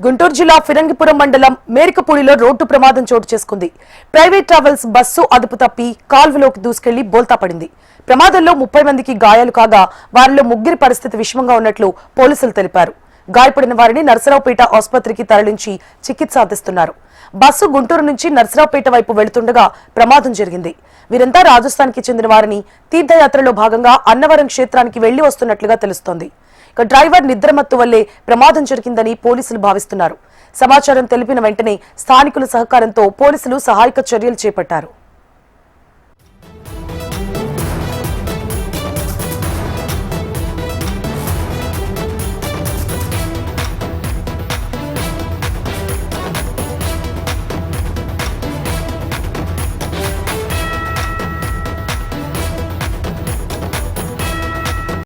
గుంటూరు జిల్లా ఫిరంగిపురం మండలం మేరికపూడిలో రోడ్డు ప్రమాదం చోటు చేసుకుంది. ప్రైవేట్ ట్రావెల్స్ బస్సు అదుపు తప్పి కాల్వలోకి దూసుకెళ్లి బోల్తా పడింది. ప్రమాదంలో 30 మందికి గాయాలు కాగా వారిలో ముగ్గురి పరిస్థితి విషమంగా ఉన్నట్లు పోలీసులు తెలిపారు. గాయపడిన వారిని నర్సరావుపేట ఆసుపత్రికి తరలించి చికిత్స అందిస్తున్నారు. బస్సు గుంటూరు నుంచి నర్సరావుపేట వైపు వెళుతుండగా ప్రమాదం జరిగింది. వీరంతా రాజస్థాన్ కి చెందిన వారిని తీర్థయాత్రలో భాగంగా అన్నవరం క్షేత్రానికి వెళ్లి వస్తున్నట్లుగా తెలుస్తోంది. డ్రైవర్ నిద్రమత్తు వల్లే ప్రమాదం జరిగిందని పోలీసులు భావిస్తున్నారు. సమాచారం తెలిపిన వెంటనే స్థానికుల సహకారంతో పోలీసులు సహాయక చర్యలు చేపట్టారు.